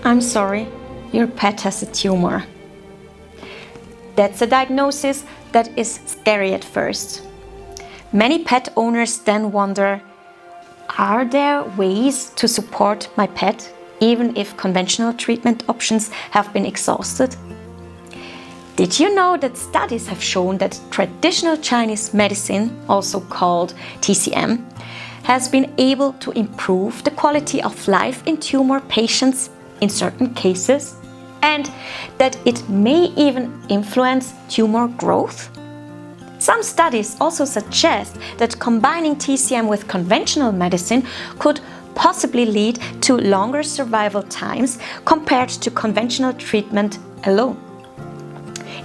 I'm sorry, your pet has a tumor. That's a diagnosis that is scary at first. Many pet owners then wonder, are there ways to support my pet even if conventional treatment options have been exhausted? Did you know that studies have shown that traditional Chinese medicine, also called TCM, has been able to improve the quality of life in tumor patients in certain cases, and that it may even influence tumor growth? Some studies also suggest that combining TCM with conventional medicine could possibly lead to longer survival times compared to conventional treatment alone.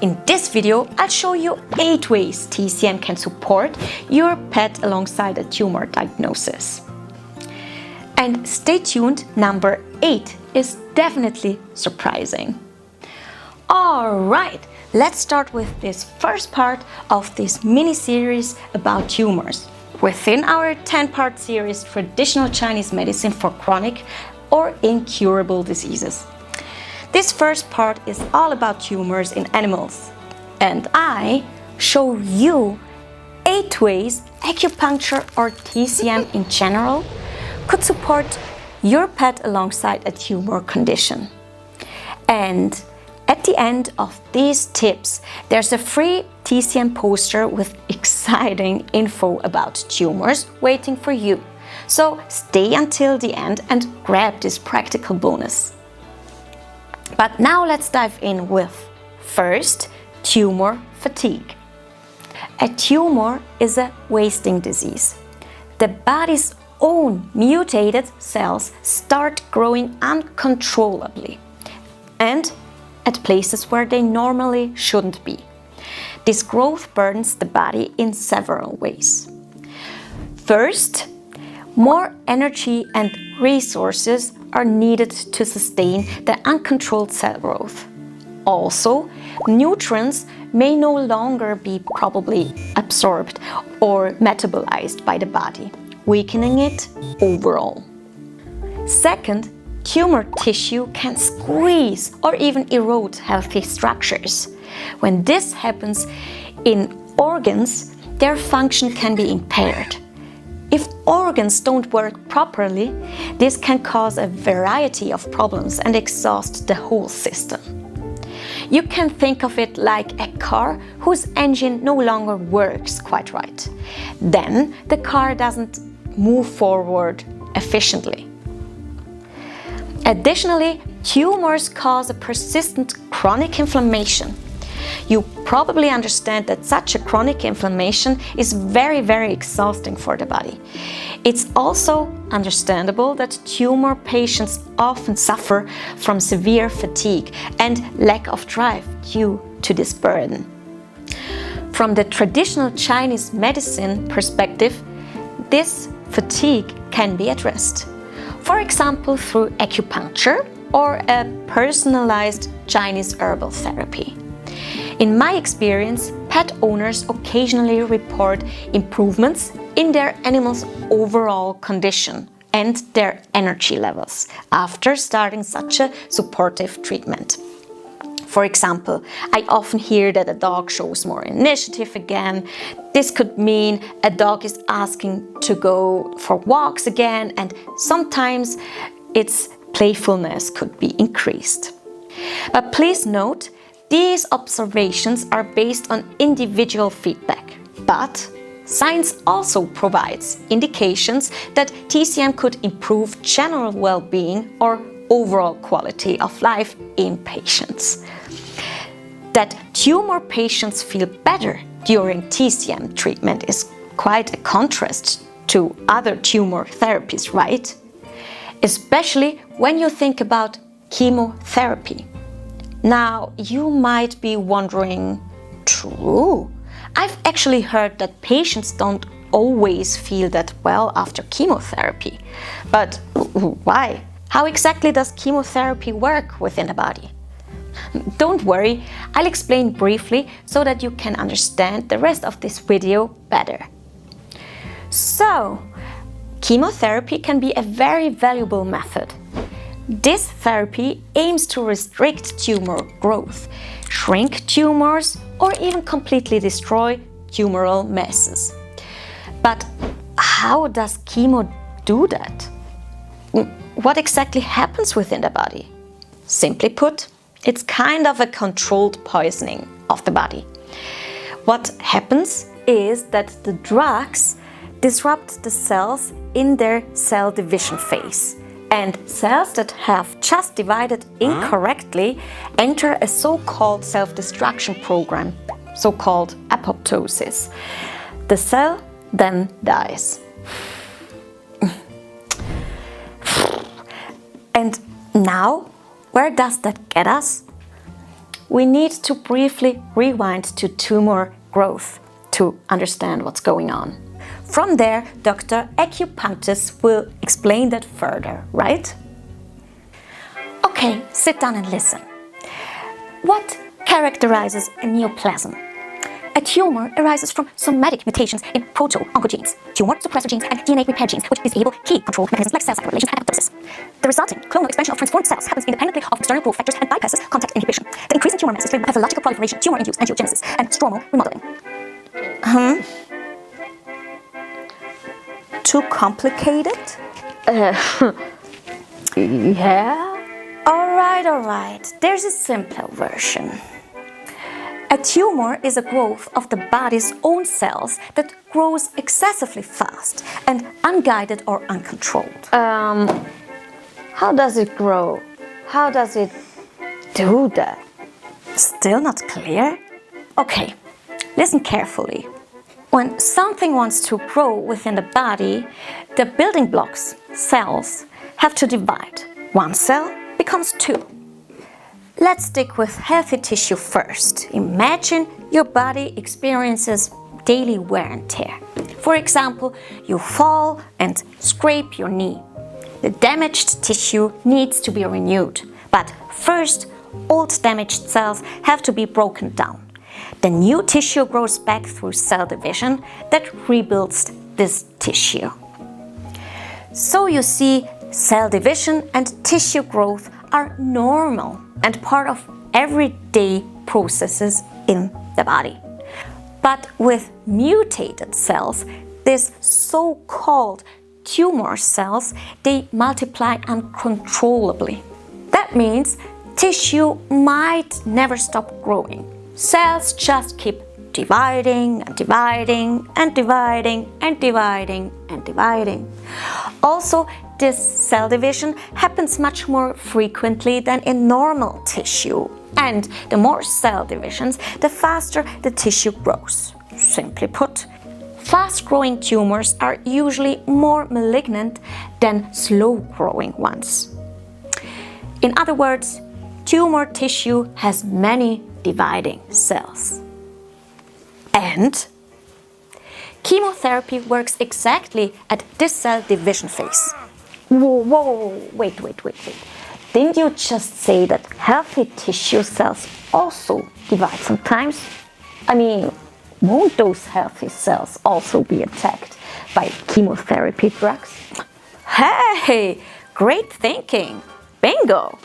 In this video, I'll show you 8 ways TCM can support your pet alongside a tumor diagnosis. And stay tuned, number 8 is definitely surprising. Alright, let's start with this first part of this mini-series about tumors within our 10-part series Traditional Chinese Medicine for Chronic or Incurable Diseases. This first part is all about tumors in animals, and I show you 8 ways acupuncture or TCM in general could support your pet alongside a tumor condition. And at the end of these tips, there's a free TCM poster with exciting info about tumors waiting for you. So stay until the end and grab this practical bonus. But now let's dive in with, first, tumor fatigue. A tumor is a wasting disease. The body's own mutated cells start growing uncontrollably and at places where they normally shouldn't be. This growth burdens the body in several ways. First, more energy and resources are needed to sustain the uncontrolled cell growth. Also, nutrients may no longer be probably absorbed or metabolized by the body, weakening it overall. Second, tumor tissue can squeeze or even erode healthy structures. When this happens in organs, their function can be impaired. If organs don't work properly, this can cause a variety of problems and exhaust the whole system. You can think of it like a car whose engine no longer works quite right. Then the car doesn't move forward efficiently. Additionally, tumors cause a persistent chronic inflammation. You probably understand that such a chronic inflammation is very, very exhausting for the body. It's also understandable that tumor patients often suffer from severe fatigue and lack of drive due to this burden. From the traditional Chinese medicine perspective, this fatigue can be addressed. For example, through acupuncture or a personalized Chinese herbal therapy. In my experience, pet owners occasionally report improvements in their animal's overall condition and their energy levels after starting such a supportive treatment. For example, I often hear that a dog shows more initiative again. This could mean a dog is asking to go for walks again, and sometimes its playfulness could be increased. But please note, these observations are based on individual feedback, but science also provides indications that TCM could improve general well-being or overall quality of life in patients. That tumor patients feel better during TCM treatment is quite a contrast to other tumor therapies, right? Especially when you think about chemotherapy. Now, you might be wondering, true? I've actually heard that patients don't always feel that well after chemotherapy. But why? How exactly does chemotherapy work within the body? Don't worry, I'll explain briefly so that you can understand the rest of this video better. So, chemotherapy can be a very valuable method. This therapy aims to restrict tumor growth, shrink tumors, or even completely destroy tumoral masses. But how does chemo do that? What exactly happens within the body? Simply put, it's kind of a controlled poisoning of the body. What happens is that the drugs disrupt the cells in their cell division phase, and cells that have just divided incorrectly enter a so-called self-destruction program, so-called apoptosis. The cell then dies. And now, where does that get us? We need to briefly rewind to tumor growth to understand what's going on. From there, Dr. Acupuncture will explain that further, right? Okay, sit down and listen. What characterizes a neoplasm? A tumor arises from somatic mutations in proto-oncogenes, tumor suppressor genes, and DNA repair genes, which disable key control mechanisms like cell cycle regulation and apoptosis. The resulting clonal expansion of transformed cells happens independently of external growth factors and bypasses contact inhibition. The increase in tumor mass is driven by pathological proliferation, tumor-induced angiogenesis, and stromal remodeling. Too complicated? Yeah? All right. There's a simpler version. A tumor is a growth of the body's own cells that grows excessively fast and unguided or uncontrolled. How does it grow? How does it do that? Still not clear? Okay, listen carefully. When something wants to grow within the body, the building blocks, cells, have to divide. One cell becomes two. Let's stick with healthy tissue first. Imagine your body experiences daily wear and tear. For example, you fall and scrape your knee. The damaged tissue needs to be renewed. But first, old damaged cells have to be broken down. The new tissue grows back through cell division that rebuilds this tissue. So you see, cell division and tissue growth are normal and part of everyday processes in the body. But with mutated cells, these so-called tumor cells, they multiply uncontrollably. That means tissue might never stop growing. Cells just keep dividing and dividing and dividing and dividing and dividing. Also, this cell division happens much more frequently than in normal tissue. And the more cell divisions, the faster the tissue grows. Simply put, fast-growing tumors are usually more malignant than slow-growing ones. In other words, tumor tissue has many dividing cells. And chemotherapy works exactly at this cell division phase. Whoa, wait. Didn't you just say that healthy tissue cells also divide sometimes? I mean, won't those healthy cells also be attacked by chemotherapy drugs? Hey, great thinking. Bingo!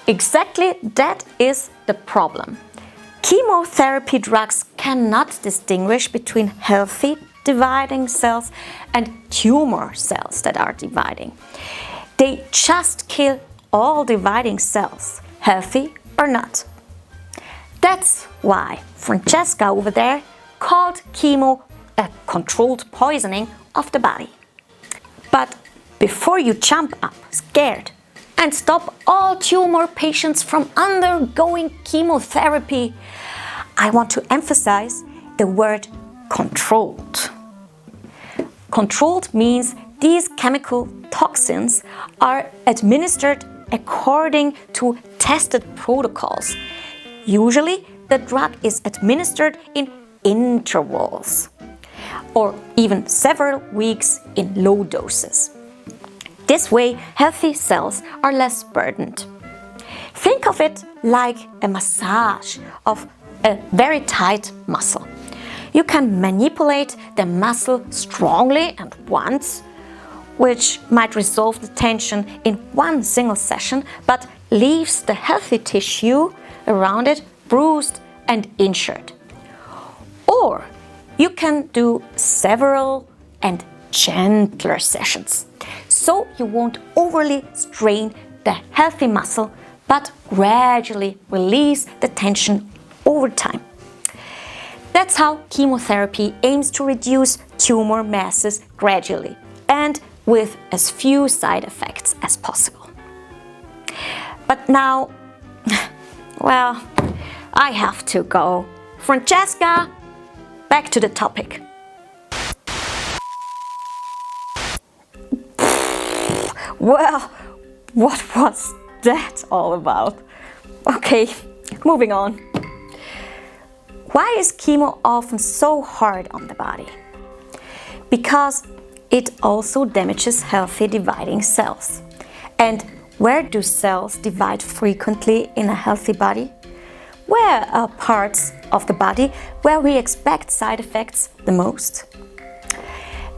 Exactly that is the problem. Chemotherapy drugs cannot distinguish between healthy dividing cells and tumor cells that are dividing. They just kill all dividing cells, healthy or not. That's why Francesca over there called chemo a controlled poisoning of the body. But before you jump up scared and stop all tumor patients from undergoing chemotherapy, I want to emphasize the word controlled. Controlled means these chemical toxins are administered according to tested protocols. Usually, the drug is administered in intervals or even several weeks in low doses. This way, healthy cells are less burdened. Think of it like a massage of a very tight muscle. You can manipulate the muscle strongly and once, which might resolve the tension in one single session, but leaves the healthy tissue around it bruised and injured. Or you can do several and gentler sessions, so you won't overly strain the healthy muscle, but gradually release the tension over time. That's how chemotherapy aims to reduce tumor masses gradually and with as few side effects as possible. But now, well, I have to go. Francesca, back to the topic. Well, what was that all about? Okay, moving on. Why is chemo often so hard on the body? Because it also damages healthy dividing cells. And where do cells divide frequently in a healthy body? Where are parts of the body where we expect side effects the most?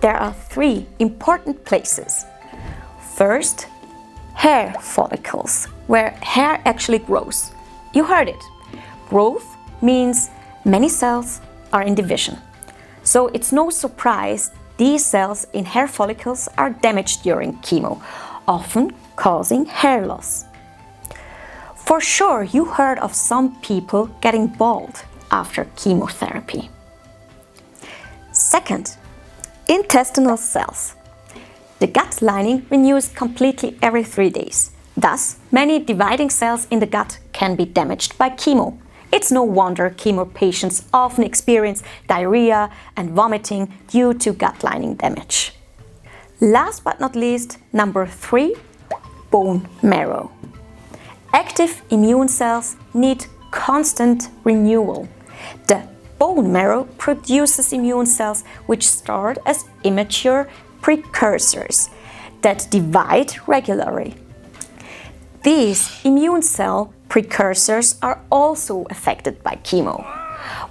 There are 3 important places. First, hair follicles, where hair actually grows. You heard it. Growth means many cells are in division. So it's no surprise these cells in hair follicles are damaged during chemo, often causing hair loss. For sure, you heard of some people getting bald after chemotherapy. Second, intestinal cells. The gut lining renews completely every 3 days. Thus, many dividing cells in the gut can be damaged by chemo. It's no wonder chemo patients often experience diarrhea and vomiting due to gut lining damage. Last but not least, number 3, bone marrow. Active immune cells need constant renewal. The bone marrow produces immune cells which start as immature precursors that divide regularly. These immune cell precursors are also affected by chemo.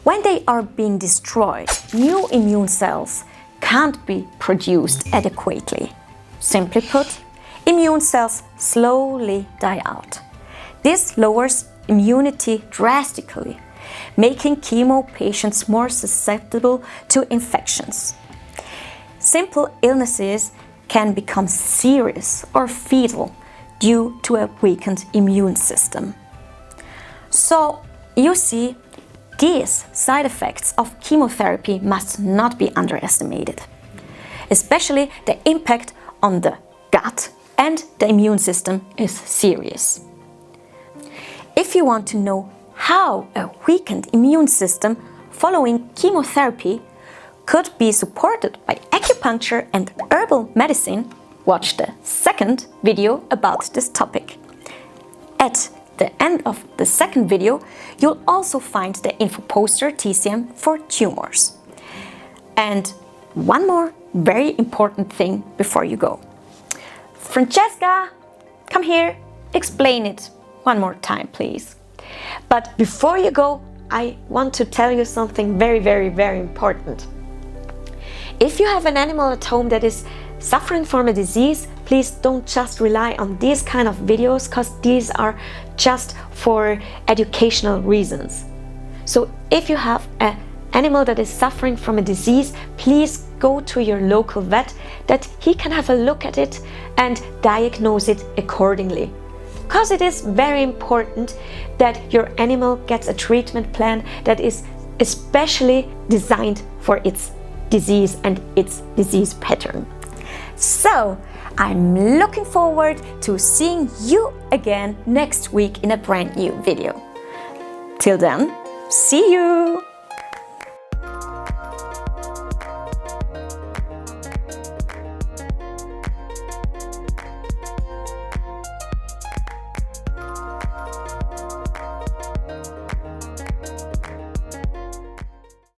When they are being destroyed, new immune cells can't be produced adequately. Simply put, immune cells slowly die out. This lowers immunity drastically, making chemo patients more susceptible to infections. Simple illnesses can become serious or fatal due to a weakened immune system. So, you see, these side effects of chemotherapy must not be underestimated, especially the impact on the gut and the immune system is serious. If you want to know how a weakened immune system following chemotherapy could be supported by acupuncture and herbal medicine, watch the second video about this topic. At the end of the second video, you'll also find the info poster TCM for tumors. And one more very important thing before you go. Francesca, come here, explain it one more time, please. But before you go, I want to tell you something very, very, very important. If you have an animal at home that is suffering from a disease, please don't just rely on these kind of videos, because these are just for educational reasons. So if you have an animal that is suffering from a disease, please go to your local vet that he can have a look at it and diagnose it accordingly. Because it is very important that your animal gets a treatment plan that is especially designed for its disease and its disease pattern. So, I'm looking forward to seeing you again next week in a brand new video. Till then, see you!